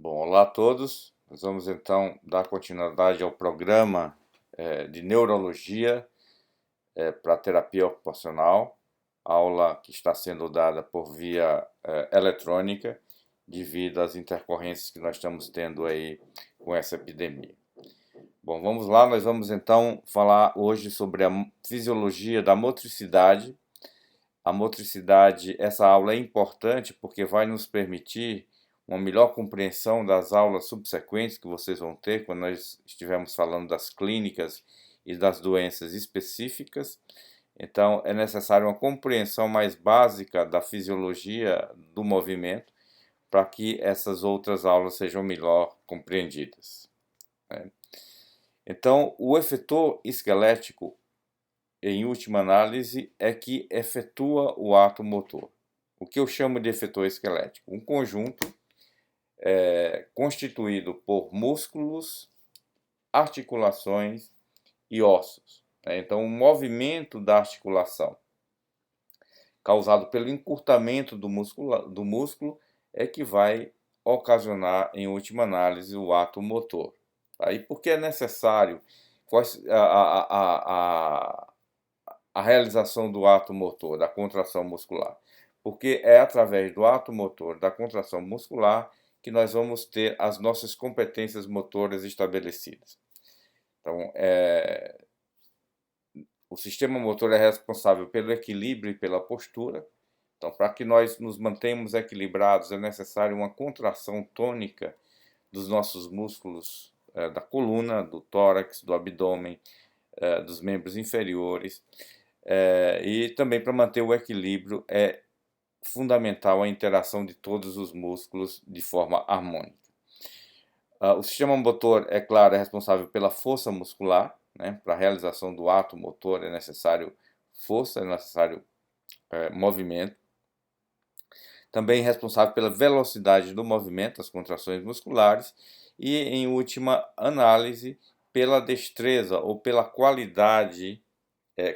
Bom, olá a todos. Nós vamos então dar continuidade ao programa de neurologia para terapia ocupacional, aula que está sendo dada por via eletrônica, devido às intercorrências que nós estamos tendo aí com essa epidemia. Bom, vamos lá, nós vamos então falar hoje sobre a fisiologia da motricidade. A motricidade, essa aula é importante porque vai nos permitir uma melhor compreensão das aulas subsequentes que vocês vão ter quando nós estivermos falando das clínicas e das doenças específicas. Então, é necessário uma compreensão mais básica da fisiologia do movimento para que essas outras aulas sejam melhor compreendidas, né? Então, o efetor esquelético, em última análise, é que efetua o ato motor. O que eu chamo de efetor esquelético? Um conjunto constituído por músculos, articulações e ossos, né? Então, o movimento da articulação causado pelo encurtamento do músculo é que vai ocasionar, em última análise, o ato motor. Aí, por que é necessário a realização do ato motor, da contração muscular? Porque é através do ato motor, da contração muscular, que nós vamos ter as nossas competências motoras estabelecidas. Então, o sistema motor é responsável pelo equilíbrio e pela postura. Então, para que nós nos mantenhamos equilibrados, é necessário uma contração tônica dos nossos músculos da coluna, do tórax, do abdômen, dos membros inferiores. E também para manter o equilíbrio é fundamental a interação de todos os músculos de forma harmônica. O sistema motor, é claro, é responsável pela força muscular, né? Para a realização do ato motor é necessário força, é necessário movimento. Também é responsável pela velocidade do movimento, as contrações musculares, e, em última análise, pela destreza ou pela qualidade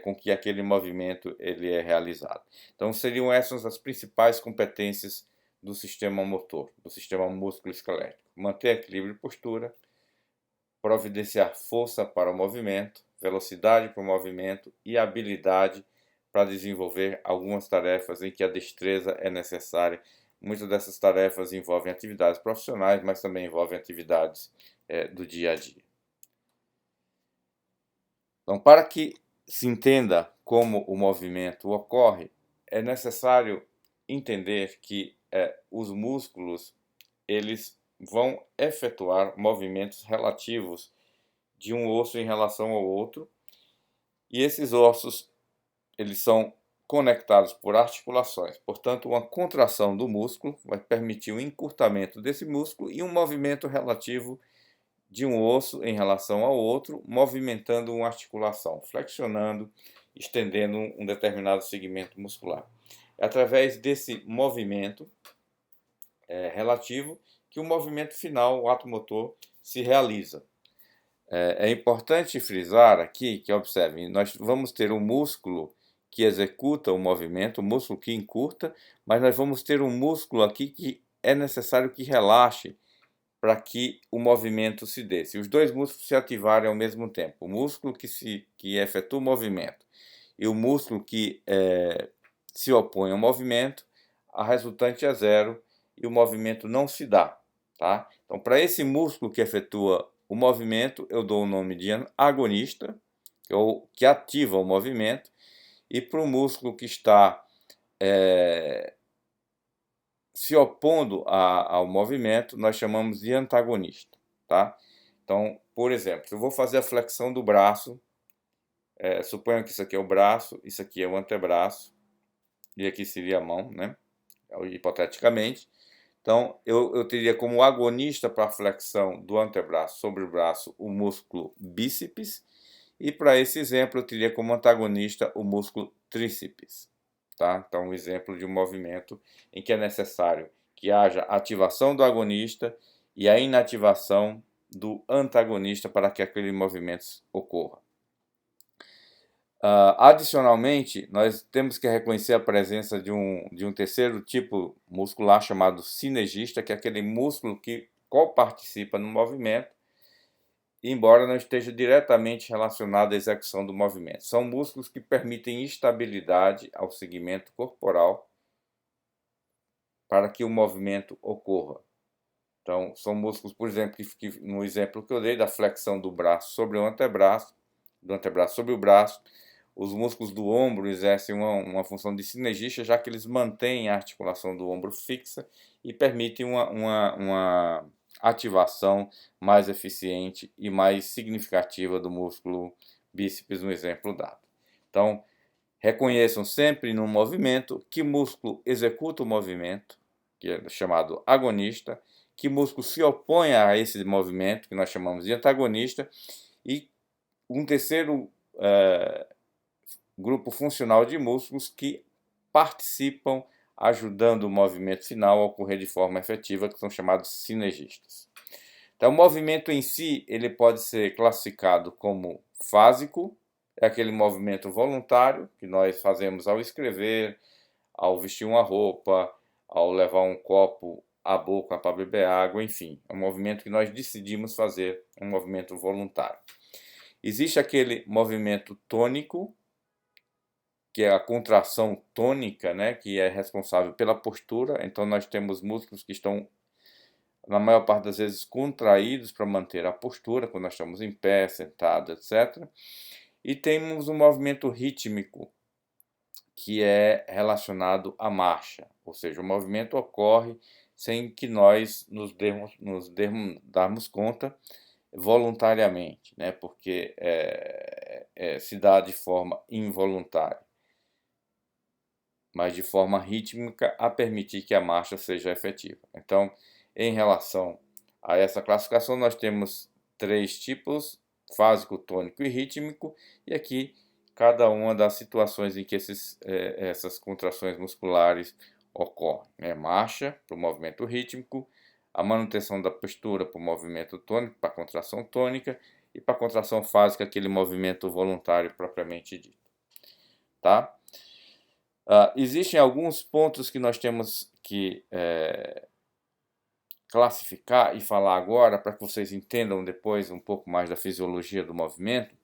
com que aquele movimento ele é realizado. Então, seriam essas as principais competências do sistema motor, do sistema músculo-esquelético: manter equilíbrio e postura, providenciar força para o movimento, velocidade para o movimento e habilidade para desenvolver algumas tarefas em que a destreza é necessária. Muitas dessas tarefas envolvem atividades profissionais, mas também envolvem atividades do dia a dia. Então, para que se entenda como o movimento ocorre, é necessário entender que os músculos eles vão efetuar movimentos relativos de um osso em relação ao outro, e esses ossos eles são conectados por articulações. Portanto, uma contração do músculo vai permitir um encurtamento desse músculo e um movimento relativo de um osso em relação ao outro, movimentando uma articulação, flexionando, estendendo um determinado segmento muscular. É através desse movimento relativo que o movimento final, o ato motor, se realiza. É importante frisar aqui que, observem, nós vamos ter um músculo que executa o movimento, um músculo que encurta, mas nós vamos ter um músculo aqui que é necessário que relaxe para que o movimento se dê. Se os dois músculos se ativarem ao mesmo tempo, o músculo que efetua o movimento e o músculo que se opõe ao movimento, a resultante é zero e o movimento não se dá, tá? Então, para esse músculo que efetua o movimento, eu dou o nome de agonista, ou que ativa o movimento, e para o músculo que está se opondo ao movimento, nós chamamos de antagonista, tá? Então, por exemplo, se eu vou fazer a flexão do braço, suponha que isso aqui é o braço, isso aqui é o antebraço, e aqui seria a mão, né? Hipoteticamente. Então, eu teria como agonista para a flexão do antebraço sobre o braço o músculo bíceps, e para esse exemplo eu teria como antagonista o músculo tríceps. Tá? Então, um exemplo de um movimento em que é necessário que haja ativação do agonista e a inativação do antagonista para que aquele movimento ocorra. Adicionalmente, nós temos que reconhecer a presença de um terceiro tipo muscular chamado sinergista, que é aquele músculo que coparticipa no movimento, embora não esteja diretamente relacionado à execução do movimento. São músculos que permitem estabilidade ao segmento corporal para que o movimento ocorra. Então, são músculos, por exemplo, que no exemplo que eu dei da flexão do braço sobre o antebraço, do antebraço sobre o braço, os músculos do ombro exercem uma função de sinergista, já que eles mantêm a articulação do ombro fixa e permitem uma ativação mais eficiente e mais significativa do músculo bíceps, no exemplo dado. Então, reconheçam sempre no movimento que músculo executa o movimento, que é chamado agonista, que músculo se opõe a esse movimento, que nós chamamos de antagonista, e um terceiro grupo funcional de músculos que participam ajudando o movimento final a ocorrer de forma efetiva, que são chamados sinergistas. Então, o movimento em si, ele pode ser classificado como fásico, é aquele movimento voluntário que nós fazemos ao escrever, ao vestir uma roupa, ao levar um copo à boca para beber água, enfim, é um movimento que nós decidimos fazer, um movimento voluntário. Existe aquele movimento tônico, que é a contração tônica, né, que é responsável pela postura. Então nós temos músculos que estão, na maior parte das vezes, contraídos para manter a postura, quando nós estamos em pé, sentado, etc. E temos um movimento rítmico, que é relacionado à marcha, ou seja, o movimento ocorre sem que nós darmos conta voluntariamente, né, porque se dá de forma involuntária, mas de forma rítmica a permitir que a marcha seja efetiva. Então, em relação a essa classificação, nós temos 3 tipos: fásico, tônico e rítmico, e aqui cada uma das situações em que essas contrações musculares ocorrem, né? Marcha para o movimento rítmico, a manutenção da postura para o movimento tônico, para a contração tônica, e para a contração fásica, aquele movimento voluntário propriamente dito. Tá? Existem alguns pontos que nós temos que classificar e falar agora, para que vocês entendam depois um pouco mais da fisiologia do movimento,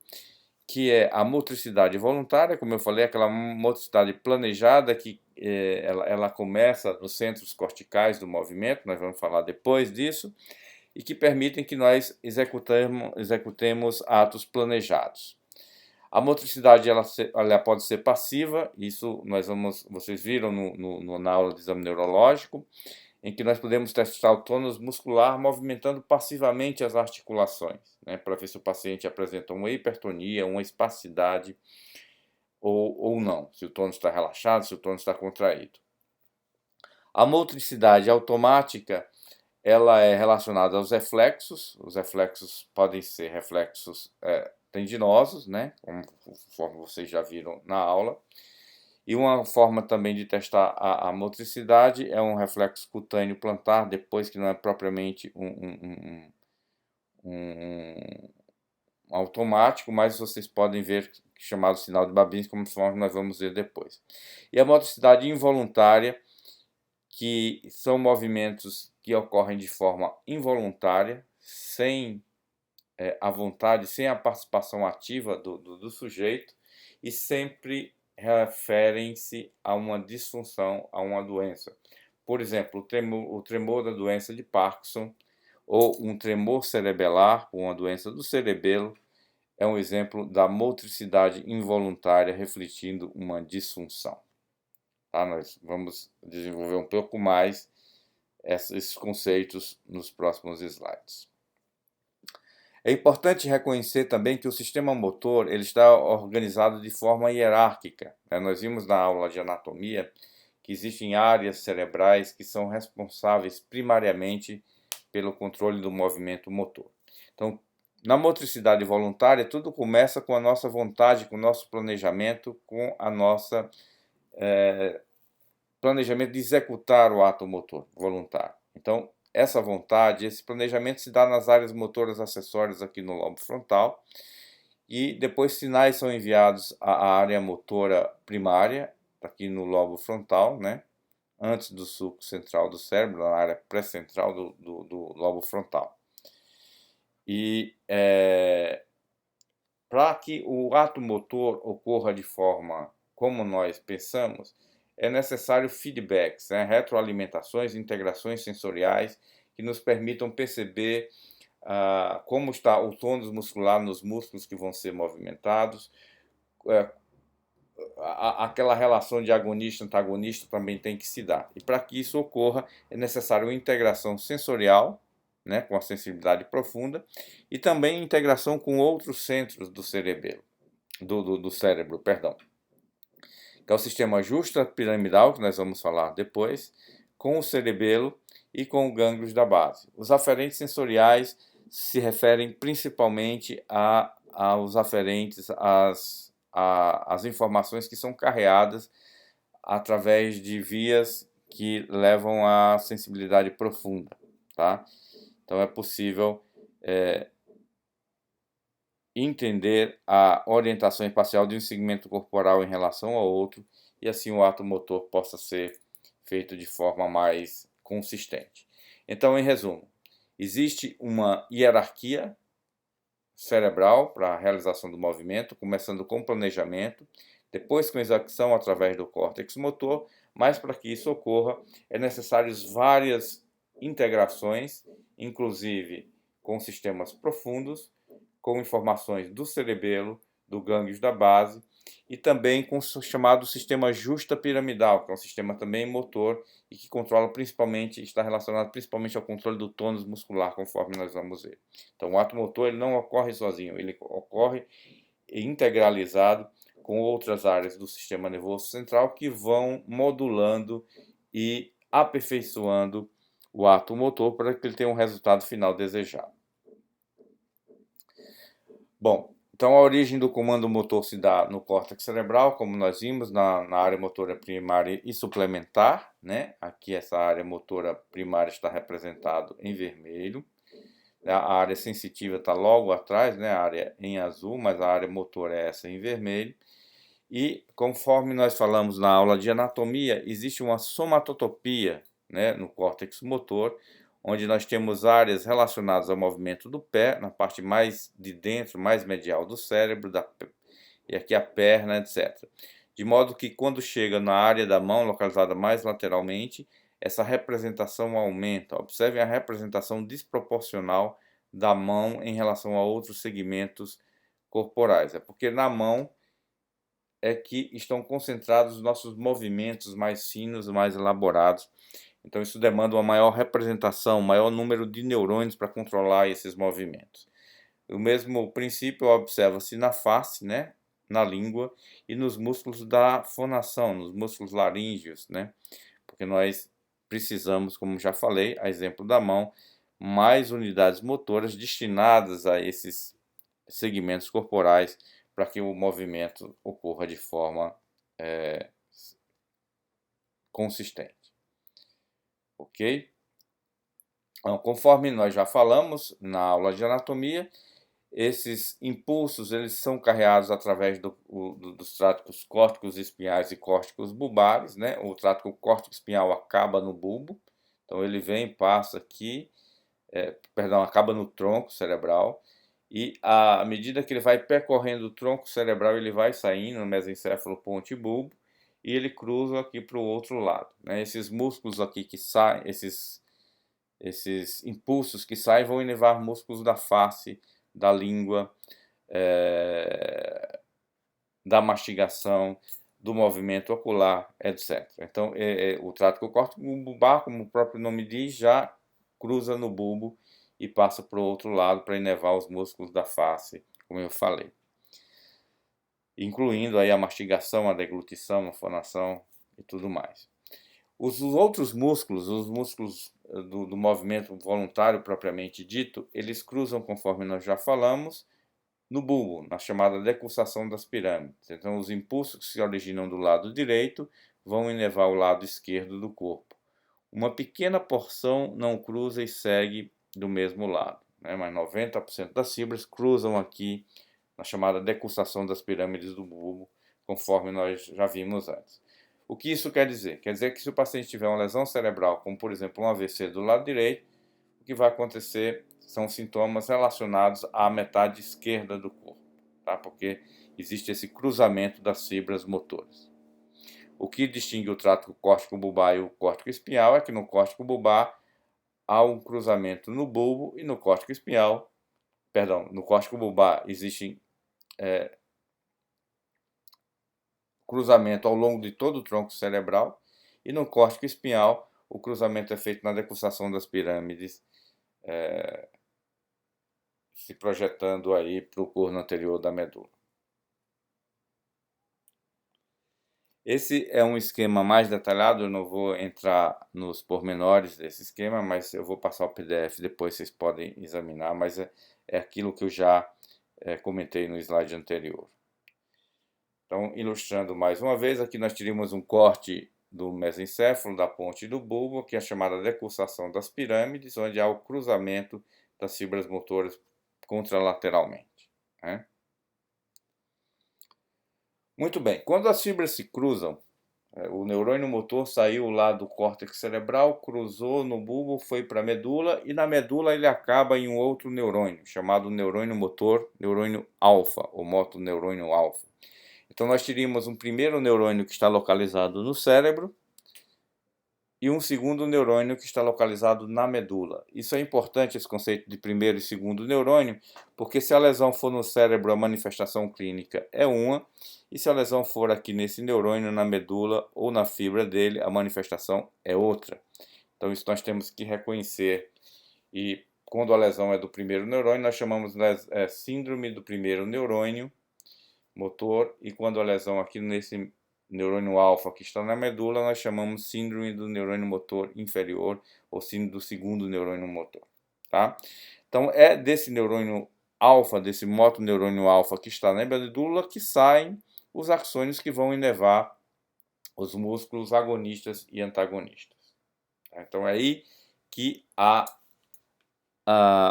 que é a motricidade voluntária, como eu falei, aquela motricidade planejada que ela começa nos centros corticais do movimento, nós vamos falar depois disso, e que permitem que nós executemos atos planejados. A motricidade ela pode ser passiva, isso vocês viram na aula de exame neurológico, em que nós podemos testar o tônus muscular movimentando passivamente as articulações, né, para ver se o paciente apresenta uma hipertonia, uma espasticidade ou não, se o tônus está relaxado, se o tônus está contraído. A motricidade automática ela é relacionada aos reflexos. Os reflexos podem ser reflexos tendinosos, né, conforme vocês já viram na aula. E uma forma também de testar a motricidade é um reflexo cutâneo plantar, depois que não é propriamente um automático, mas vocês podem ver chamado sinal de Babinski, como nós vamos ver depois. E a motricidade involuntária, que são movimentos que ocorrem de forma involuntária, sem a vontade, sem a participação ativa do sujeito, e sempre referem-se a uma disfunção, a uma doença. Por exemplo, o tremor da doença de Parkinson, ou um tremor cerebelar, uma doença do cerebelo, é um exemplo da motricidade involuntária refletindo uma disfunção. Tá? Nós vamos desenvolver um pouco mais esses conceitos nos próximos slides. É importante reconhecer também que o sistema motor ele está organizado de forma hierárquica, né? Nós vimos na aula de anatomia que existem áreas cerebrais que são responsáveis primariamente pelo controle do movimento motor. Então, na motricidade voluntária, tudo começa com a nossa vontade, com o nosso planejamento, com a nossa planejamento de executar o ato motor voluntário. Então, essa vontade, esse planejamento se dá nas áreas motoras acessórias aqui no lobo frontal, e depois sinais são enviados à área motora primária, aqui no lobo frontal, né? antes do sulco central do cérebro, na área pré-central do lobo frontal. E para que o ato motor ocorra de forma como nós pensamos, é necessário feedbacks, né? Retroalimentações, integrações sensoriais que nos permitam perceber como está o tônus muscular nos músculos que vão ser movimentados. Aquela relação de agonista-antagonista também tem que se dar. E para que isso ocorra, é necessário uma integração sensorial, né, com a sensibilidade profunda, e também integração com outros centros do cérebro, que é o sistema justapiramidal, que nós vamos falar depois, com o cerebelo e com os gânglios da base. Os aferentes sensoriais se referem principalmente aos aferentes às informações que são carreadas através de vias que levam à sensibilidade profunda, tá? Então é possível entender a orientação espacial de um segmento corporal em relação ao outro e assim o ato motor possa ser feito de forma mais consistente. Então, em resumo, existe uma hierarquia cerebral para a realização do movimento, começando com planejamento, depois com execução através do córtex motor, mas para que isso ocorra é necessário várias integrações, inclusive com sistemas profundos, com informações do cerebelo, do gânglios da base e também com o chamado sistema justapiramidal, que é um sistema também motor e que controla principalmente, está relacionado principalmente ao controle do tônus muscular, conforme nós vamos ver. Então o ato motor ele não ocorre sozinho, ele ocorre integralizado com outras áreas do sistema nervoso central que vão modulando e aperfeiçoando o ato motor para que ele tenha um resultado final desejado. Bom, então a origem do comando motor se dá no córtex cerebral, como nós vimos, na área motora primária e suplementar, né? Aqui essa área motora primária está representada em vermelho. A área sensitiva está logo atrás, né? A área em azul, mas a área motora é essa em vermelho. E conforme nós falamos na aula de anatomia, existe uma somatotopia, né, no córtex motor, onde nós temos áreas relacionadas ao movimento do pé, na parte mais de dentro, mais medial do cérebro, e aqui a perna, etc. De modo que quando chega na área da mão, localizada mais lateralmente, essa representação aumenta. Observem a representação desproporcional da mão em relação a outros segmentos corporais. É porque na mão é que estão concentrados os nossos movimentos mais finos, mais elaborados. Então isso demanda uma maior representação, um maior número de neurônios para controlar esses movimentos. O mesmo princípio observa-se na face, né, na língua e nos músculos da fonação, nos músculos laríngeos, né, porque nós precisamos, como já falei, a exemplo da mão, mais unidades motoras destinadas a esses segmentos corporais para que o movimento ocorra de forma consistente. Ok? Então, conforme nós já falamos na aula de anatomia, esses impulsos eles são carreados através dos tráticos córticos espinhais e córticos bulbares, né? O trático córtico espinhal acaba no bulbo, então ele vem, passa aqui, acaba no tronco cerebral, e à medida que ele vai percorrendo o tronco cerebral, ele vai saindo no mesencéfalo, ponte e bulbo, e ele cruza aqui para o outro lado, né? Esses músculos aqui que saem, esses impulsos que saem vão inervar músculos da face, da língua, da mastigação, do movimento ocular, etc. Então, o trático córtico bulbar, como o próprio nome diz, já cruza no bulbo e passa para o outro lado para inervar os músculos da face, como eu falei. Incluindo aí a mastigação, a deglutição, a fonação e tudo mais. Os outros músculos, os músculos do movimento voluntário propriamente dito, eles cruzam, conforme nós já falamos, no bulbo, na chamada decussação das pirâmides. Então, os impulsos que se originam do lado direito vão inervar o lado esquerdo do corpo. Uma pequena porção não cruza e segue do mesmo lado, né? Mas 90% das fibras cruzam aqui na chamada decussação das pirâmides do bulbo, conforme nós já vimos antes. O que isso quer dizer? Quer dizer que se o paciente tiver uma lesão cerebral, como por exemplo um AVC do lado direito, o que vai acontecer são sintomas relacionados à metade esquerda do corpo, tá? Porque existe esse cruzamento das fibras motoras. O que distingue o trato córtico bulbar e o córtico espinhal é que no córtico bulbar há um cruzamento no bulbo e no córtico espinhal, perdão, no córtico bulbar existe cruzamento ao longo de todo o tronco cerebral e no córtico espinhal o cruzamento é feito na decussação das pirâmides, se projetando aí para o corno anterior da medula. Esse é um esquema mais detalhado, eu não vou entrar nos pormenores desse esquema, mas eu vou passar o PDF, depois vocês podem examinar, mas é aquilo que eu já comentei no slide anterior. Então, ilustrando mais uma vez, aqui nós teríamos um corte do mesencéfalo, da ponte do bulbo, que é a chamada decussação das pirâmides, onde há o cruzamento das fibras motoras contralateralmente, né? Muito bem, quando as fibras se cruzam, o neurônio motor saiu lá do córtex cerebral, cruzou no bulbo, foi para a medula, e na medula ele acaba em um outro neurônio, chamado neurônio motor, neurônio alfa, ou motoneurônio alfa. Então nós teríamos um primeiro neurônio que está localizado no cérebro, e um segundo neurônio que está localizado na medula. Isso é importante, esse conceito de primeiro e segundo neurônio, porque se a lesão for no cérebro, a manifestação clínica é uma, e se a lesão for aqui nesse neurônio, na medula ou na fibra dele, a manifestação é outra. Então isso nós temos que reconhecer. E quando a lesão é do primeiro neurônio, nós chamamos de síndrome do primeiro neurônio motor, e quando a lesão aqui nesse neurônio alfa que está na medula, nós chamamos síndrome do neurônio motor inferior ou síndrome do segundo neurônio motor, tá? Então é desse neurônio alfa, desse motoneurônio alfa que está na medula, que saem os axônios que vão inervar os músculos agonistas e antagonistas. Então é aí que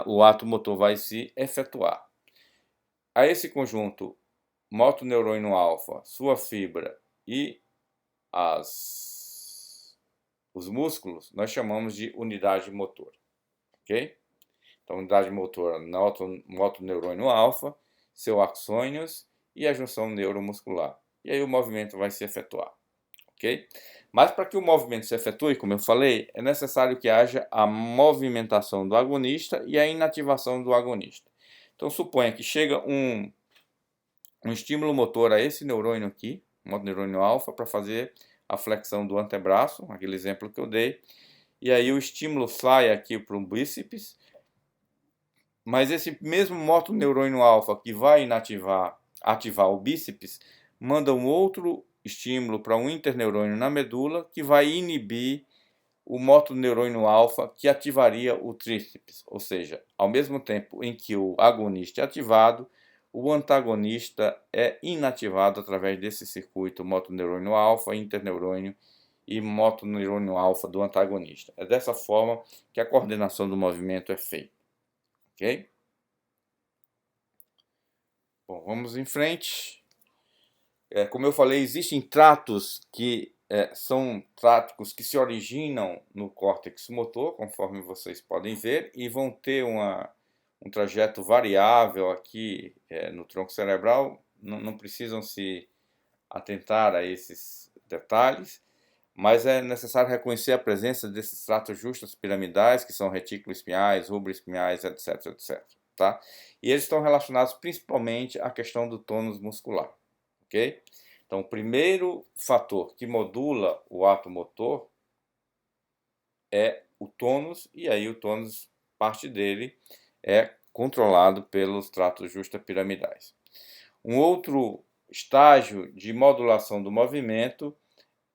o ato motor vai se efetuar. A esse conjunto motoneurônio alfa, sua fibra e os músculos, nós chamamos de unidade motora, ok? Então, unidade motora, motoneurônio alfa, seu axônios e a junção neuromuscular. E aí o movimento vai se efetuar, ok? Mas para que o movimento se efetue, como eu falei, é necessário que haja a movimentação do agonista e a inativação do agonista. Então, suponha que chega um estímulo motor a esse neurônio aqui, motoneurônio alfa, para fazer a flexão do antebraço, aquele exemplo que eu dei, e aí o estímulo sai aqui para o bíceps, mas esse mesmo motoneurônio alfa que vai ativar o bíceps, manda um outro estímulo para um interneurônio na medula, que vai inibir o motoneurônio alfa que ativaria o tríceps, ou seja, ao mesmo tempo em que o agonista é ativado, o antagonista é inativado através desse circuito motoneurônio alfa, interneurônio e motoneurônio alfa do antagonista. É dessa forma que a coordenação do movimento é feita. Ok? Bom, vamos em frente. Como eu falei, existem tratos que são tráticos que se originam no córtex motor, conforme vocês podem ver, e vão ter um trajeto variável aqui no tronco cerebral. Não precisam se atentar a esses detalhes, mas é necessário reconhecer a presença desses tratos justos piramidais, que são retículos espinhais, rubros espinhais, etc, etc. Tá? E eles estão relacionados principalmente à questão do tônus muscular. Ok? Então, o primeiro fator que modula o ato motor é o tônus, e aí o tônus, parte dele, é controlado pelos tratos justapiramidais. Um outro estágio de modulação do movimento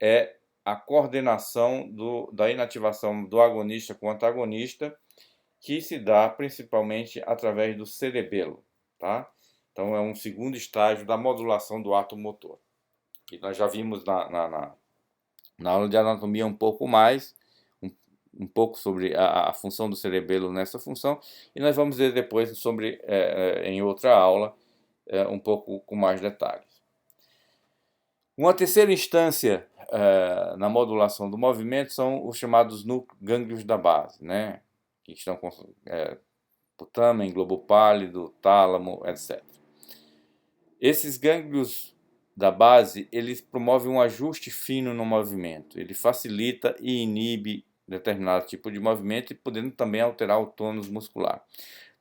é a coordenação da inativação do agonista com o antagonista, que se dá principalmente através do cerebelo, tá? Então é um segundo estágio da modulação do ato motor. E nós já vimos na aula de anatomia um pouco mais, um pouco sobre a função do cerebelo nessa função, e nós vamos ver depois sobre, em outra aula, um pouco com mais detalhes. Uma terceira instância na modulação do movimento são os chamados gânglios da base, né? Que estão com putamen, globo pálido, tálamo, etc. Esses gânglios da base, eles promovem um ajuste fino no movimento. Ele facilita e inibe determinado tipo de movimento e podendo também alterar o tônus muscular.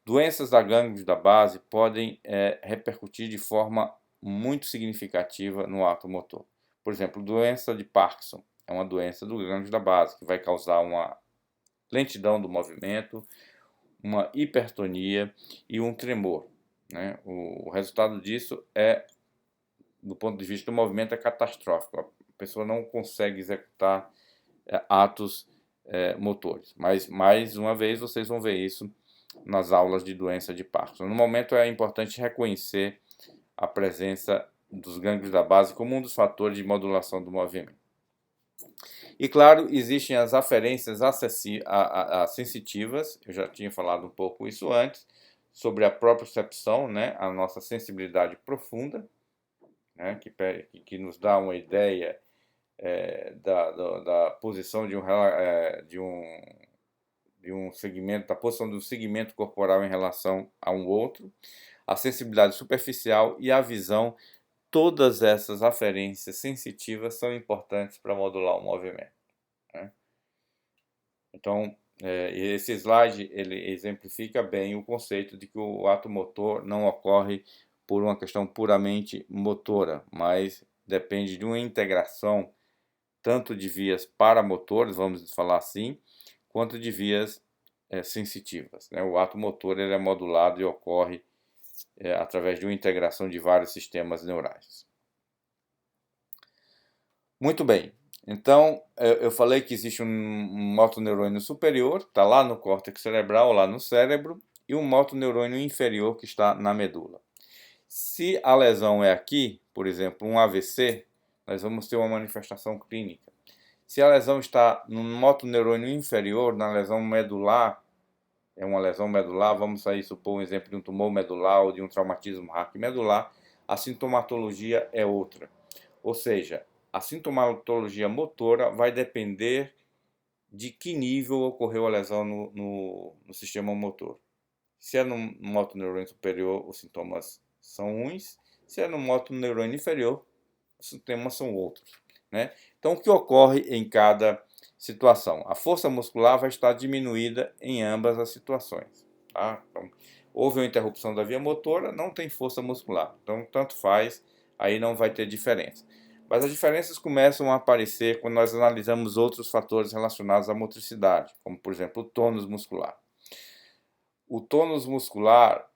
Doenças da gânglios da base podem repercutir de forma muito significativa no ato motor. Por exemplo, doença de Parkinson é uma doença do gânglio da base que vai causar uma lentidão do movimento, uma hipertonia e um tremor, né? O resultado disso do ponto de vista do movimento, é catastrófico. A pessoa não consegue executar atos motores. Mas, mais uma vez, vocês vão ver isso nas aulas de doença de Parkinson. No momento, é importante reconhecer a presença dos gânglios da base como um dos fatores de modulação do movimento. E, claro, existem as aferências sensitivas, eu já tinha falado um pouco isso antes, sobre a propriocepção, né, a nossa sensibilidade profunda, né, que nos dá uma ideia da posição de um segmento, da posição do segmento corporal em relação a um outro, a sensibilidade superficial e a visão. Todas essas aferências sensitivas são importantes para modular o movimento, né? Então, esse slide ele exemplifica bem o conceito de que o ato motor não ocorre por uma questão puramente motora, mas depende de uma integração tanto de vias paramotores, vamos falar assim, quanto de vias sensitivas, né? O ato motor ele é modulado e ocorre através de uma integração de vários sistemas neurais. Muito bem, então eu falei que existe um motoneurônio superior, está lá no córtex cerebral, lá no cérebro, e um motoneurônio inferior que está na medula. Se a lesão é aqui, por exemplo, um AVC, nós vamos ter uma manifestação clínica. Se a lesão está no motoneurônio inferior, na lesão medular, é uma lesão medular, vamos aí supor um exemplo de um tumor medular ou de um traumatismo raquimedular, a sintomatologia é outra. Ou seja, a sintomatologia motora vai depender de que nível ocorreu a lesão no sistema motor. Se é no motoneurônio superior, os sintomas são uns. Se é no motoneurônio inferior, os sintomas são outros, né? Então, o que ocorre em cada situação? A força muscular vai estar diminuída em ambas as situações, tá? Então, houve uma interrupção da via motora, não tem força muscular. Então, tanto faz, aí não vai ter diferença. Mas as diferenças começam a aparecer quando nós analisamos outros fatores relacionados à motricidade, como, por exemplo, o tônus muscular. O tônus muscular,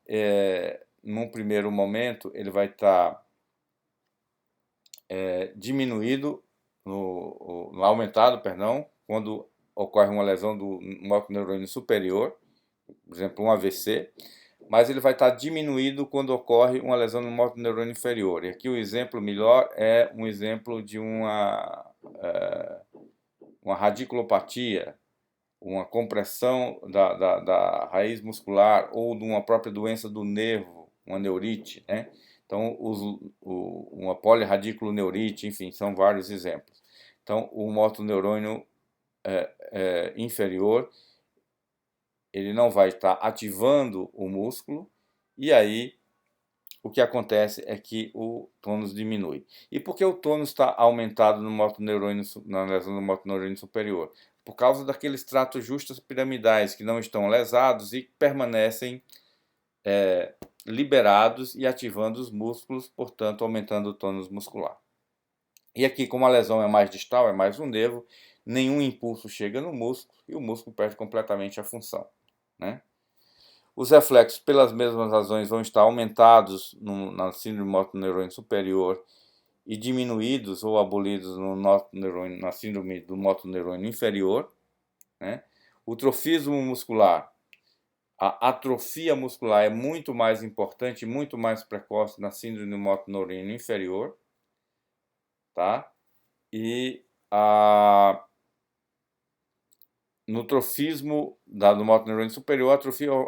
num primeiro momento, ele vai estar diminuído, aumentado, quando ocorre uma lesão do motoneurônio superior, por exemplo, um AVC, mas ele vai estar diminuído quando ocorre uma lesão no motoneurônio inferior. E aqui o exemplo melhor é um exemplo de uma radiculopatia, uma compressão da raiz muscular ou de uma própria doença do nervo, uma neurite, né? Então, uma polirradiculoneurite, enfim, são vários exemplos. Então, o motoneurônio inferior, ele não vai estar ativando o músculo, e aí o que acontece é que o tônus diminui. E por que o tônus está aumentado no motoneurônio, na lesão do motoneurônio superior? Por causa daqueles tratos justos piramidais que não estão lesados e permanecem liberados e ativando os músculos, portanto aumentando o tônus muscular. E aqui, como a lesão é mais distal, é mais um nervo, nenhum impulso chega no músculo e o músculo perde completamente a função, né? Os reflexos, pelas mesmas razões, vão estar aumentados na síndrome motoneurônio superior e diminuídos ou abolidos na síndrome do motoneurônio inferior, né? O trofismo muscular, a atrofia muscular é muito mais importante, muito mais precoce na síndrome do motoneurônio inferior, tá? E no trofismo do motoneurônio superior,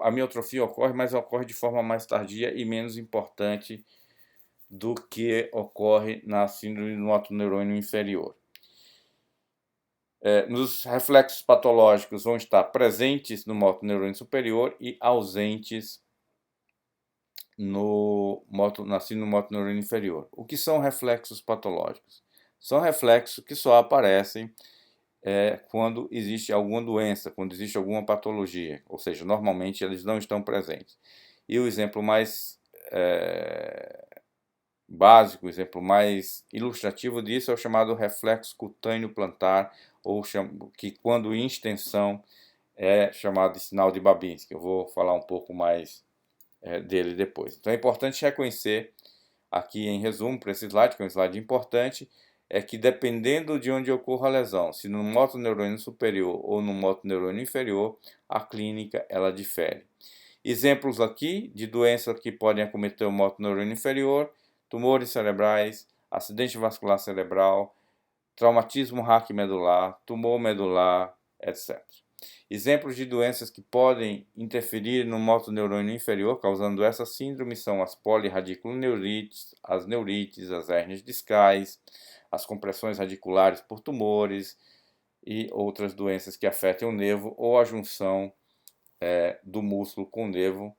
a miotrofia ocorre, mas ocorre de forma mais tardia e menos importante do que ocorre na síndrome do motoneurônio inferior. Nos reflexos patológicos vão estar presentes no motoneurônio superior e ausentes na síndrome do motoneurônio inferior. O que são reflexos patológicos? São reflexos que só aparecem quando existe alguma doença, quando existe alguma patologia, ou seja, normalmente eles não estão presentes. E o exemplo mais básico, o exemplo mais ilustrativo disso é o chamado reflexo cutâneo plantar, ou que quando em extensão é chamado de sinal de Babinski. Eu vou falar um pouco mais dele depois. Então é importante reconhecer aqui em resumo para esse slide, que é um slide importante, é que dependendo de onde ocorra a lesão, se no motoneurônio superior ou no motoneurônio inferior, a clínica ela difere. Exemplos aqui de doenças que podem acometer o motoneurônio inferior: tumores cerebrais, acidente vascular cerebral, traumatismo raquimedular, tumor medular, etc. Exemplos de doenças que podem interferir no motoneurônio inferior, causando essa síndrome, são as polirradiculoneurites, as neurites, as hérnias discais, as compressões radiculares por tumores e outras doenças que afetem o nervo ou a junção do músculo com o nervo,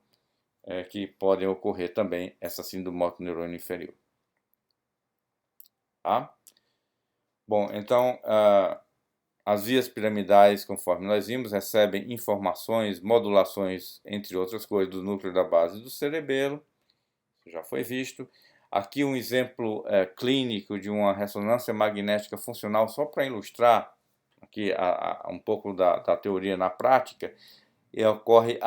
que podem ocorrer também essa síndrome do motoneurônio inferior. Tá? Bom, então as vias piramidais, conforme nós vimos, recebem informações, modulações, entre outras coisas, do núcleo da base do cerebelo. Isso já foi visto. Aqui um exemplo clínico de uma ressonância magnética funcional, só para ilustrar aqui um pouco da teoria na prática. E ocorre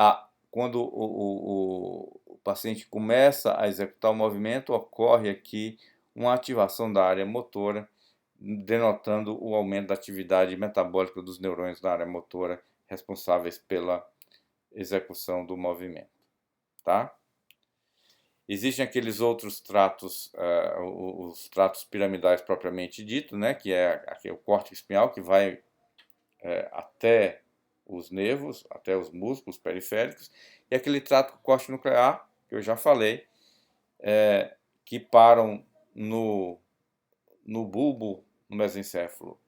quando o paciente começa a executar o movimento, ocorre aqui uma ativação da área motora, denotando o aumento da atividade metabólica dos neurônios da área motora responsáveis pela execução do movimento. Tá? Existem aqueles outros tratos, os tratos piramidais propriamente dito, né, que é o córtex espinhal, que vai até os nervos, até os músculos periféricos, e aquele trato córtico nuclear, que eu já falei, que param no bulbo, no mesencéfalo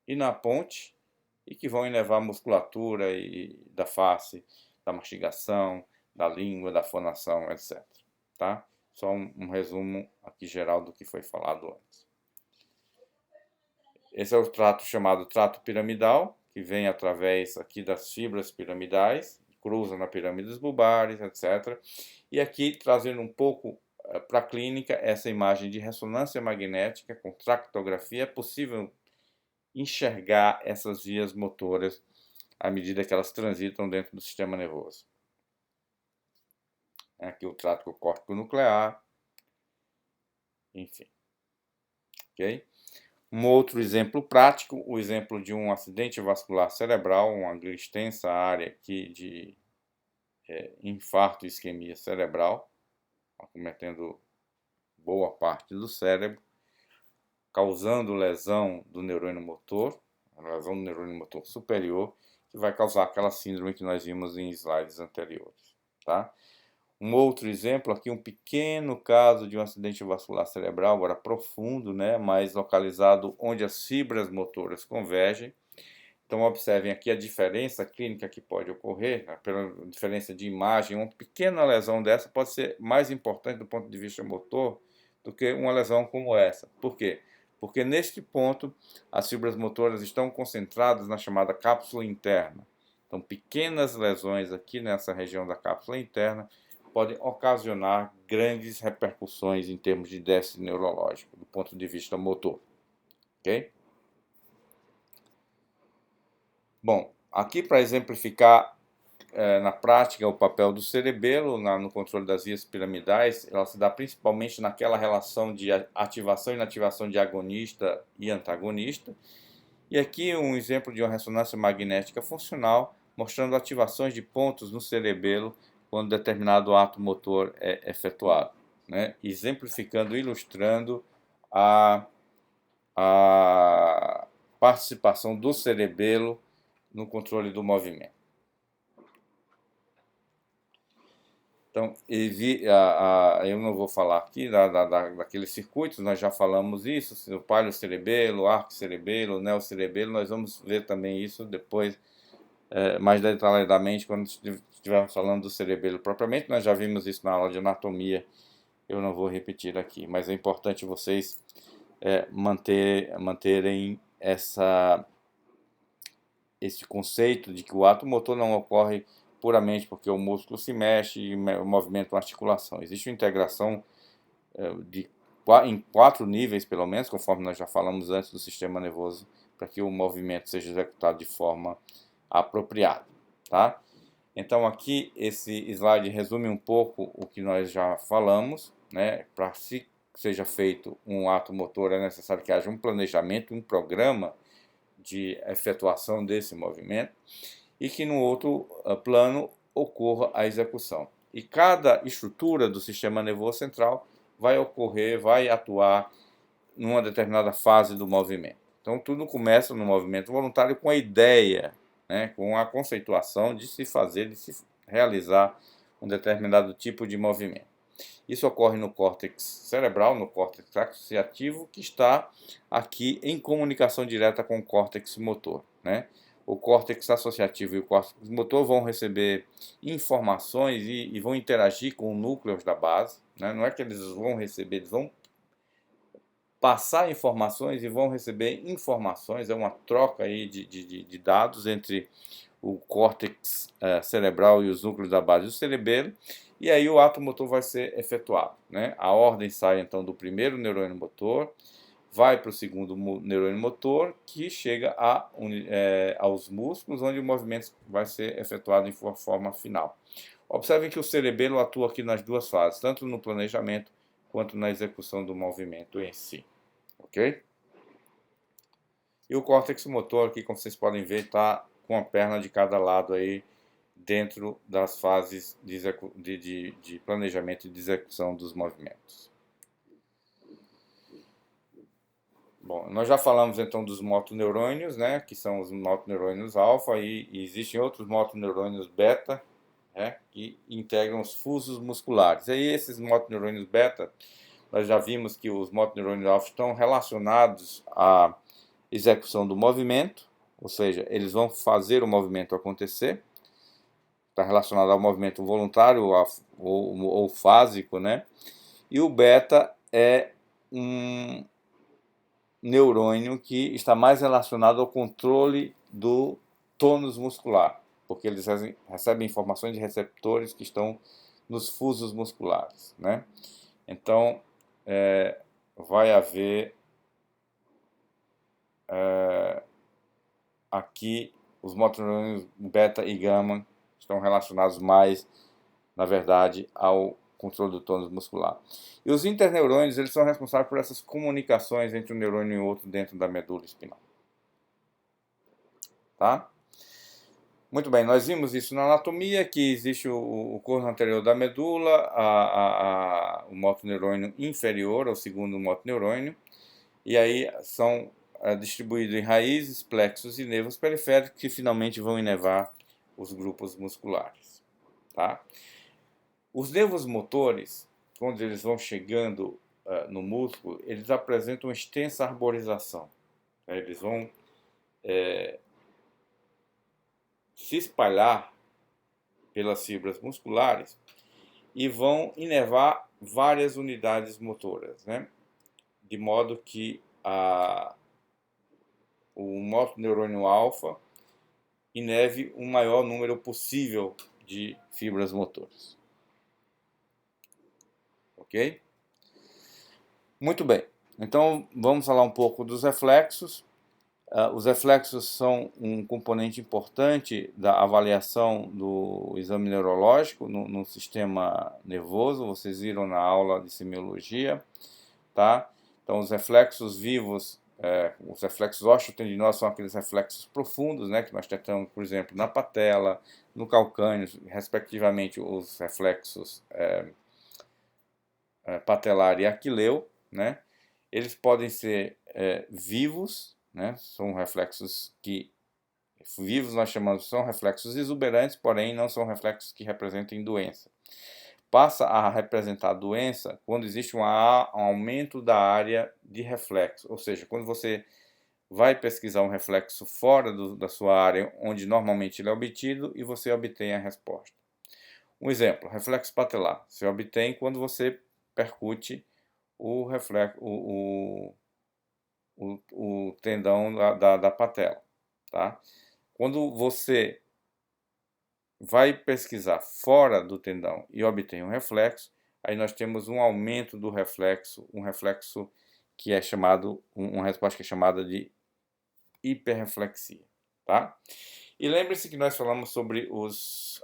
e na ponte, e que vão inervar a musculatura da face, da mastigação, da língua, da fonação, etc. Tá? Só um resumo aqui geral do que foi falado antes. Esse é o trato chamado trato piramidal, que vem através aqui das fibras piramidais, cruza na pirâmide dos bulbares, etc. E aqui, trazendo um pouco para a clínica, essa imagem de ressonância magnética com tractografia, é possível enxergar essas vias motoras à medida que elas transitam dentro do sistema nervoso. Aqui o trato córtico nuclear, enfim. Ok? Um outro exemplo prático, o exemplo de um acidente vascular cerebral, uma extensa área aqui de infarto e isquemia cerebral, acometendo boa parte do cérebro, causando lesão do neurônio motor, a lesão do neurônio motor superior, que vai causar aquela síndrome que nós vimos em slides anteriores. Tá? Um outro exemplo aqui, um pequeno caso de um acidente vascular cerebral, agora profundo, né, mas localizado onde as fibras motoras convergem. Então observem aqui a diferença clínica que pode ocorrer, né, pela diferença de imagem. Uma pequena lesão dessa pode ser mais importante do ponto de vista motor do que uma lesão como essa. Por quê? Porque neste ponto as fibras motoras estão concentradas na chamada cápsula interna. Então pequenas lesões aqui nessa região da cápsula interna podem ocasionar grandes repercussões em termos de déficit neurológico, do ponto de vista motor. Ok? Bom, aqui para exemplificar na prática o papel do cerebelo no controle das vias piramidais, ela se dá principalmente naquela relação de ativação e inativação de agonista e antagonista. E aqui um exemplo de uma ressonância magnética funcional, mostrando ativações de pontos no cerebelo quando determinado ato motor é efetuado, né? Exemplificando, ilustrando a participação do cerebelo no controle do movimento. Então, eu não vou falar aqui daqueles circuitos, nós já falamos isso, o palio-cerebelo, arco-cerebelo, neo-cerebelo, nós vamos ver também isso depois, mais detalhadamente, quando estivermos falando do cerebelo propriamente. Nós já vimos isso na aula de anatomia, eu não vou repetir aqui, mas é importante vocês manterem esse conceito de que o ato motor não ocorre puramente porque o músculo se mexe e movimenta uma articulação. Existe uma integração em 4 níveis, pelo menos, conforme nós já falamos antes, do sistema nervoso, para que o movimento seja executado de forma apropriada. Tá? Então aqui esse slide resume um pouco o que nós já falamos, né? Para se seja feito um ato motor é necessário que haja um planejamento, um programa de efetuação desse movimento e que no outro plano ocorra a execução. E cada estrutura do sistema nervoso central vai atuar numa determinada fase do movimento. Então tudo começa no movimento voluntário com a ideia, né, com a conceituação de se realizar um determinado tipo de movimento. Isso ocorre no córtex cerebral, no córtex associativo, que está aqui em comunicação direta com o córtex motor, né? O córtex associativo e o córtex motor vão receber informações e vão interagir com o núcleo da base, né? Não é que eles vão receber, eles vão passar informações e vão receber informações, é uma troca aí de dados entre o córtex cerebral e os núcleos da base do cerebelo, e aí o ato motor vai ser efetuado, né? A ordem sai então do primeiro neurônio motor, vai para o segundo neurônio motor, que chega aos músculos, onde o movimento vai ser efetuado em forma final. Observem que o cerebelo atua aqui nas duas fases, tanto no planejamento quanto na execução do movimento em si, ok? E o córtex motor aqui, como vocês podem ver, está com a perna de cada lado aí dentro das fases de planejamento e de execução dos movimentos. Bom, nós já falamos então dos motoneurônios, né, que são os motoneurônios alfa, e existem outros motoneurônios beta, né, que integram os fusos musculares. E aí esses motoneurônios beta, nós já vimos que os motoneurônios alfa estão relacionados à execução do movimento, ou seja, eles vão fazer o movimento acontecer. Está relacionado ao movimento voluntário ou fásico, né? E o beta é um neurônio que está mais relacionado ao controle do tônus muscular, porque eles recebem informações de receptores que estão nos fusos musculares, né? Então, vai haver aqui os motoneurônios beta e gama estão relacionados mais, na verdade, ao controle do tônus muscular. E os interneurônios, eles são responsáveis por essas comunicações entre um neurônio e outro dentro da medula espinhal. Tá? Muito bem, nós vimos isso na anatomia, que existe o corno anterior da medula, o motoneurônio inferior, o segundo motoneurônio, e aí são distribuídos em raízes, plexos e nervos periféricos, que finalmente vão inervar os grupos musculares. Tá? Os nervos motores, quando eles vão chegando no músculo, eles apresentam uma extensa arborização. Eles vão se espalhar pelas fibras musculares e vão inervar várias unidades motoras, né? De modo que o motoneurônio alfa inerve o maior número possível de fibras motoras. Ok? Muito bem. Então, vamos falar um pouco dos reflexos. Os reflexos são um componente importante da avaliação do exame neurológico no sistema nervoso. Vocês viram na aula de semiologia, tá? Então, os reflexos vivos, os reflexos osteotendinosos são aqueles reflexos profundos, né, que nós tratamos, por exemplo, na patela, no calcâneo, respectivamente, os reflexos patelar e aquileu, né? Eles podem ser vivos, né? São reflexos que vivos nós chamamos, são reflexos exuberantes, porém não são reflexos que representem doença. passa a representar a doença quando existe um aumento da área de reflexo, ou seja, quando você vai pesquisar um reflexo fora da sua área, onde normalmente ele é obtido, e você obtém a resposta. Um exemplo, reflexo patelar. Você obtém quando você percute o tendão da patela. Tá? Quando você vai pesquisar fora do tendão e obtém um reflexo, aí nós temos um aumento do reflexo, um reflexo que é chamado, uma resposta que é chamada de hiperreflexia, tá? E lembre-se que nós falamos sobre os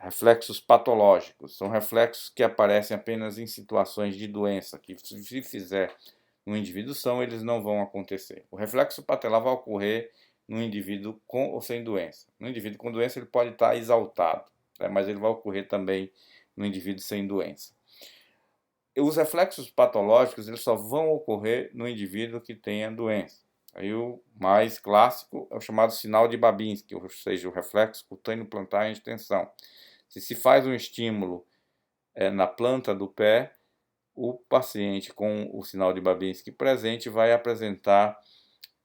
reflexos patológicos. São reflexos que aparecem apenas em situações de doença, que se fizer no indivíduo são, eles não vão acontecer. O reflexo patelar vai ocorrer no indivíduo com ou sem doença. No indivíduo com doença ele pode estar exaltado, né, mas ele vai ocorrer também no indivíduo sem doença. Os reflexos patológicos eles só vão ocorrer no indivíduo que tenha doença. Aí o mais clássico é o chamado sinal de Babinski, ou seja, o reflexo cutâneo plantar em extensão. Se faz um estímulo na planta do pé, o paciente com o sinal de Babinski presente vai apresentar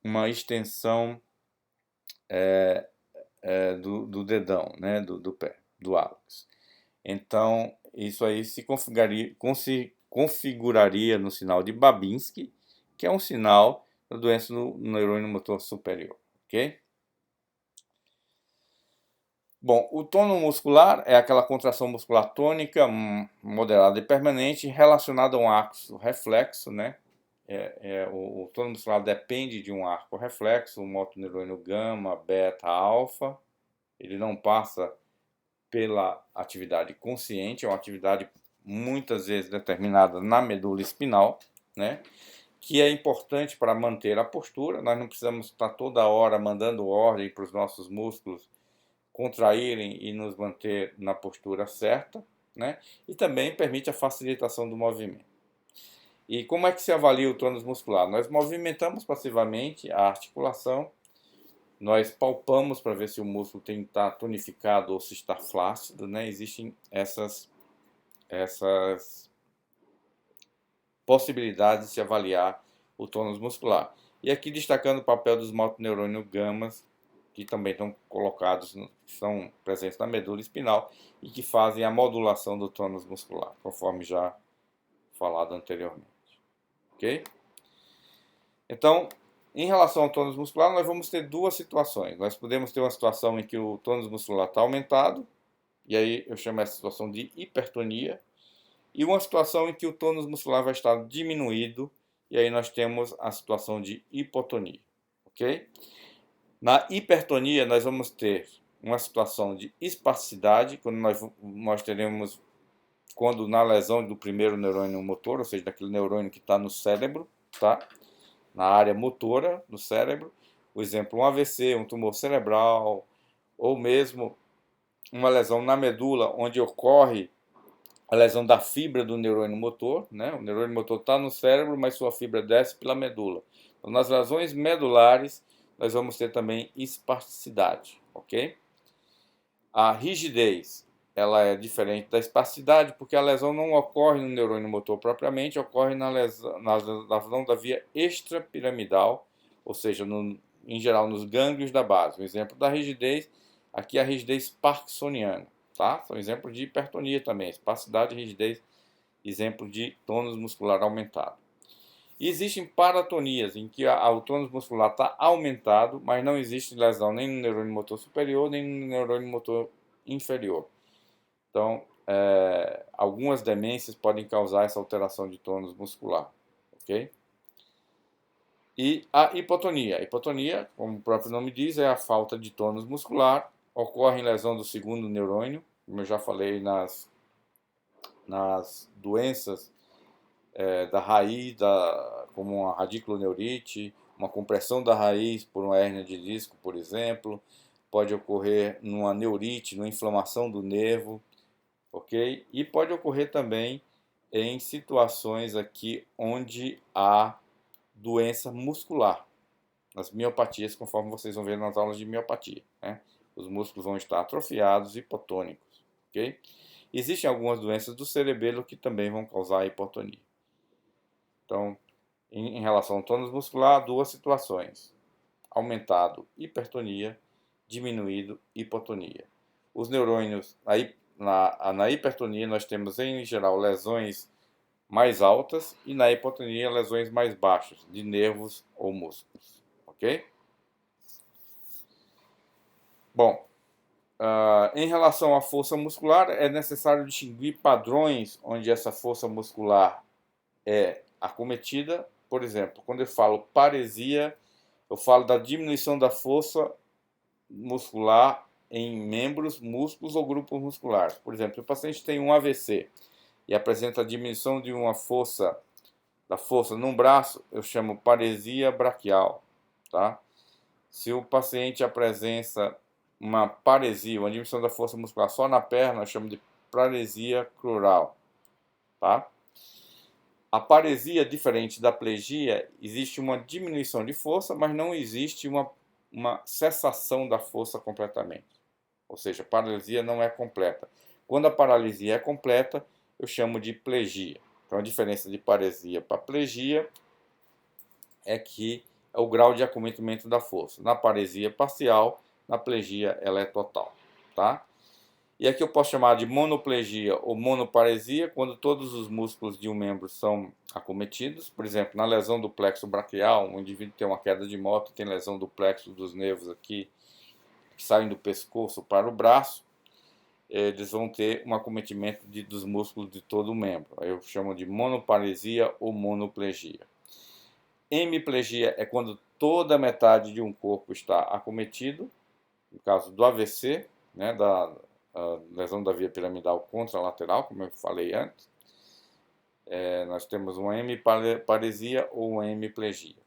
uma extensão do dedão, né, do pé, do hálux. Então, isso aí se configuraria no sinal de Babinski, que é um sinal da doença no neurônio motor superior, ok? Bom, o tônus muscular é aquela contração muscular tônica, moderada e permanente, relacionada a um arco reflexo, né? O tônus muscular depende de um arco reflexo, o motoneurônio gama, beta, alfa. Ele não passa pela atividade consciente, é uma atividade muitas vezes determinada na medula espinal, né? Que é importante para manter a postura. Nós não precisamos estar toda hora mandando ordem para os nossos músculos contraírem e nos manter na postura certa, né? E também permite a facilitação do movimento. E como é que se avalia o tônus muscular? Nós movimentamos passivamente a articulação, nós palpamos para ver se o músculo tem que estar tonificado ou se está flácido, né? Existem essas possibilidades de se avaliar o tônus muscular. E aqui destacando o papel dos motoneurônios gamas, que também estão colocados, são presentes na medula espinal e que fazem a modulação do tônus muscular, conforme já falado anteriormente. Ok? Então, em relação ao tônus muscular, nós vamos ter duas situações. Nós podemos ter uma situação em que o tônus muscular está aumentado, e aí eu chamo essa situação de hipertonia, e uma situação em que o tônus muscular vai estar diminuído, e aí nós temos a situação de hipotonia. Ok? Na hipertonia, nós vamos ter uma situação de espasticidade, quando nós teremos quando na lesão do primeiro neurônio motor, ou seja, daquele neurônio que está no cérebro, tá? Na área motora do cérebro, por exemplo, um AVC, um tumor cerebral, ou mesmo uma lesão na medula, onde ocorre a lesão da fibra do neurônio motor, né? O neurônio motor está no cérebro, mas sua fibra desce pela medula. Então, nas lesões medulares, nós vamos ter também espasticidade, ok? A rigidez, ela é diferente da espasticidade, porque a lesão não ocorre no neurônio motor propriamente, ocorre na lesão da via extrapiramidal, ou seja, em geral nos gânglios da base. Um exemplo da rigidez, aqui é a rigidez parkinsoniana, tá? São exemplos de hipertonia também, espasticidade e rigidez, exemplo de tônus muscular aumentado. E existem paratonias, em que o tônus muscular está aumentado, mas não existe lesão nem no neurônio motor superior, nem no neurônio motor inferior. Então, algumas demências podem causar essa alteração de tônus muscular, ok? E a hipotonia. A hipotonia, como o próprio nome diz, é a falta de tônus muscular, ocorre em lesão do segundo neurônio, como eu já falei nas doenças da raiz, como uma radiculoneurite, uma compressão da raiz por uma hérnia de disco, por exemplo, pode ocorrer numa neurite, numa inflamação do nervo, ok? E pode ocorrer também em situações aqui onde há doença muscular, nas miopatias, conforme vocês vão ver nas aulas de miopatia, né? Os músculos vão estar atrofiados, hipotônicos, ok? Existem algumas doenças do cerebelo que também vão causar hipotonia. Então, em relação ao tônus muscular, duas situações: aumentado, hipertonia; diminuído, hipotonia. Os neurônios, na hipertonia, nós temos em geral lesões mais altas e na hipotonia lesões mais baixas de nervos ou músculos, ok? Bom, em relação à força muscular, é necessário distinguir padrões onde essa força muscular é acometida. Por exemplo, quando eu falo paresia, eu falo da diminuição da força muscular em membros, músculos ou grupos musculares. Por exemplo, se o paciente tem um AVC e apresenta a diminuição de uma força, da força num braço, eu chamo paresia braquial, tá? Se o paciente apresenta uma paresia, uma diminuição da força muscular só na perna, eu chamo de paresia crural, tá? A paresia, diferente da plegia, existe uma diminuição de força, mas não existe uma cessação da força completamente. Ou seja, a paralisia não é completa. Quando a paralisia é completa, eu chamo de plegia. Então a diferença de paresia para plegia é que é o grau de acometimento da força. Na paresia parcial, na plegia ela é total, tá? E aqui eu posso chamar de monoplegia ou monoparesia quando todos os músculos de um membro são acometidos. Por exemplo, na lesão do plexo braquial, um indivíduo tem uma queda de moto, tem lesão do plexo dos nervos aqui que saem do pescoço para o braço, eles vão ter um acometimento dos músculos de todo o membro. Aí eu chamo de monoparesia ou monoplegia. Hemiplegia é quando toda a metade de um corpo está acometido, no caso do AVC, né, da lesão da via piramidal contralateral, como eu falei antes. Nós temos uma hemiparesia ou uma hemiplegia.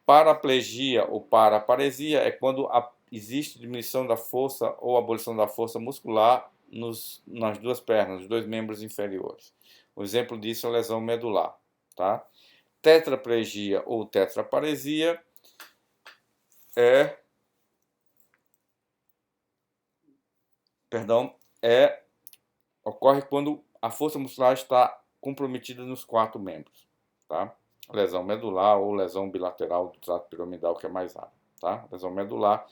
Paraplegia ou paraparesia é quando existe diminuição da força ou abolição da força muscular nas duas pernas, nos dois membros inferiores. Um exemplo disso é a lesão medular, tá? Tetraplegia ou tetraparesia ocorre quando a força muscular está comprometida nos quatro membros, tá? Lesão medular ou lesão bilateral do trato piramidal, que é mais raro, tá? Lesão medular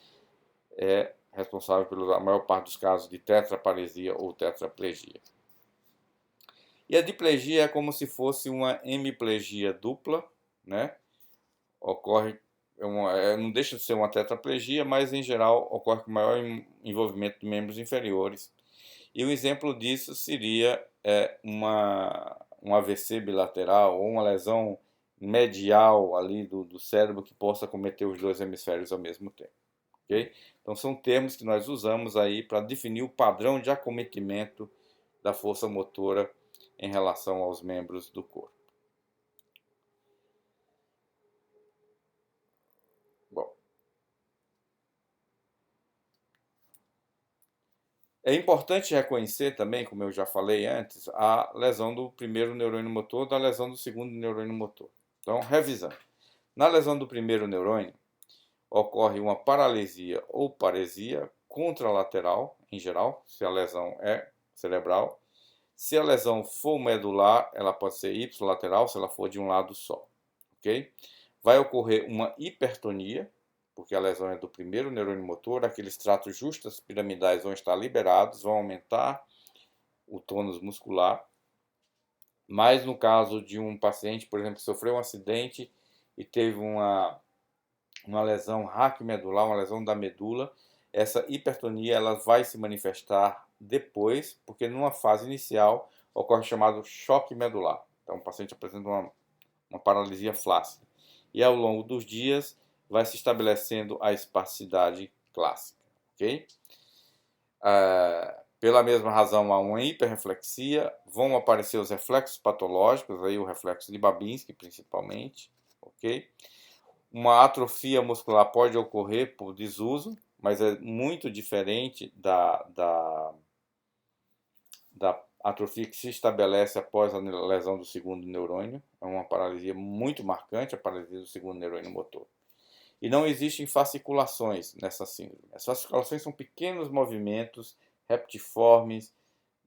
é responsável pela maior parte dos casos de tetraparesia ou tetraplegia. E a diplegia é como se fosse uma hemiplegia dupla, né? Ocorre, não deixa de ser uma tetraplegia, mas em geral ocorre com maior envolvimento de membros inferiores. E um exemplo disso seria um AVC bilateral ou uma lesão medial ali do cérebro que possa acometer os dois hemisférios ao mesmo tempo. Okay? Então são termos que nós usamos aí para definir o padrão de acometimento da força motora em relação aos membros do corpo. Bom, é importante reconhecer também, como eu já falei antes, a lesão do primeiro neurônio motor da lesão do segundo neurônio motor. Então, revisando. Na lesão do primeiro neurônio, ocorre uma paralisia ou paresia contralateral, em geral, se a lesão é cerebral. Se a lesão for medular, ela pode ser ipsilateral, se ela for de um lado só. Okay? Vai ocorrer uma hipertonia, porque a lesão é do primeiro neurônio motor, aqueles tratos justos piramidais vão estar liberados, vão aumentar o tônus muscular. Mas no caso de um paciente, por exemplo, que sofreu um acidente e teve uma lesão raquimedular, uma lesão da medula, essa hipertonia ela vai se manifestar depois, porque numa fase inicial ocorre o chamado choque medular. Então o paciente apresenta uma paralisia flácida. E ao longo dos dias vai se estabelecendo a espasticidade clássica. Okay? Pela mesma razão, há uma hiperreflexia, vão aparecer os reflexos patológicos, aí o reflexo de Babinski principalmente. Okay? Uma atrofia muscular pode ocorrer por desuso, mas é muito diferente da atrofia que se estabelece após a lesão do segundo neurônio. É uma paralisia muito marcante, a paralisia do segundo neurônio motor. E não existem fasciculações nessa síndrome. As fasciculações são pequenos movimentos reptiformes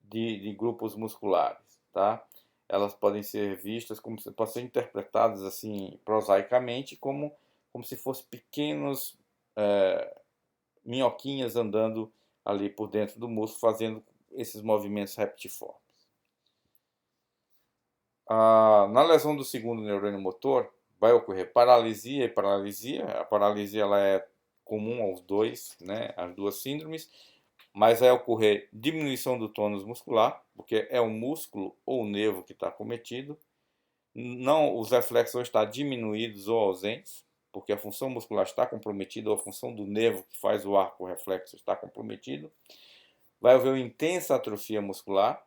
de grupos musculares, tá? Elas podem ser vistas como podem ser interpretadas assim prosaicamente como se fossem pequenos minhoquinhas andando ali por dentro do músculo, fazendo esses movimentos reptiformes. Na lesão do segundo neurônio motor, vai ocorrer paralisia e paralisia. A paralisia ela é comum aos dois, né, as duas síndromes, mas vai ocorrer diminuição do tônus muscular, porque é o músculo ou o nervo que está cometido. Não, os reflexos vão estar diminuídos ou ausentes, porque a função muscular está comprometida, ou a função do nervo que faz o arco reflexo está comprometido. Vai haver uma intensa atrofia muscular,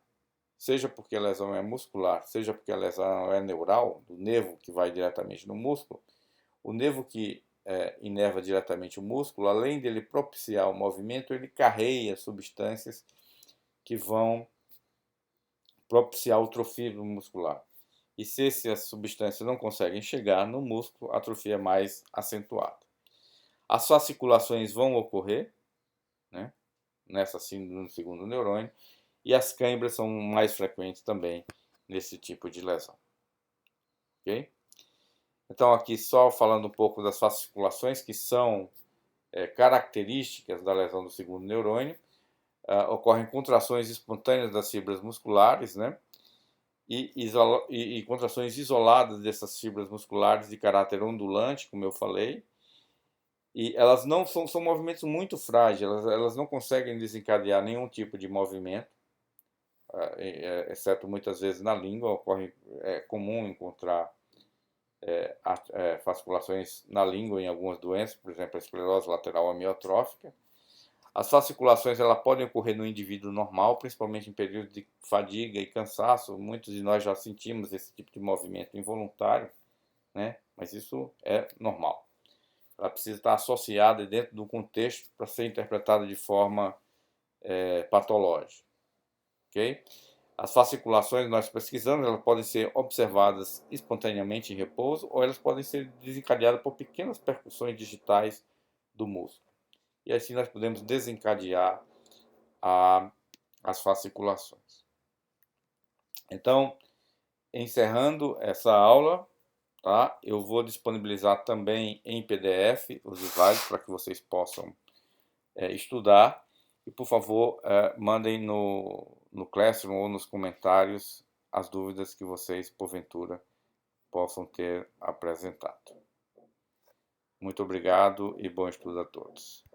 seja porque a lesão é muscular, seja porque a lesão é neural, do nervo que vai diretamente no músculo. O nervo que inerva diretamente o músculo, além dele propiciar o movimento, ele carrega substâncias que vão propiciar o trofismo muscular. E se essas substâncias não conseguem chegar no músculo, a atrofia é mais acentuada. As fasciculações vão ocorrer, né, nessa síndrome do segundo neurônio, e as câimbras são mais frequentes também nesse tipo de lesão. Ok? Então, aqui só falando um pouco das fasciculações, que são características da lesão do segundo neurônio. Ocorrem contrações espontâneas das fibras musculares, né? E contrações isoladas dessas fibras musculares de caráter ondulante, como eu falei. E elas não são movimentos muito frágeis, elas não conseguem desencadear nenhum tipo de movimento, exceto muitas vezes na língua. É comum encontrar fasciculações na língua em algumas doenças, por exemplo, a esclerose lateral amiotrófica. As fasciculações podem ocorrer no indivíduo normal, principalmente em períodos de fadiga e cansaço. Muitos de nós já sentimos esse tipo de movimento involuntário, né? Mas isso é normal. Ela precisa estar associada dentro do contexto para ser interpretada de forma patológica. Okay? As fasciculações, nós pesquisamos, elas podem ser observadas espontaneamente em repouso ou elas podem ser desencadeadas por pequenas percussões digitais do músculo. E assim nós podemos desencadear as fasciculações. Então, encerrando essa aula, tá? Eu vou disponibilizar também em PDF os slides para que vocês possam estudar. E, por favor, mandem no Classroom ou nos comentários as dúvidas que vocês, porventura, possam ter apresentado. Muito obrigado e bom estudo a todos.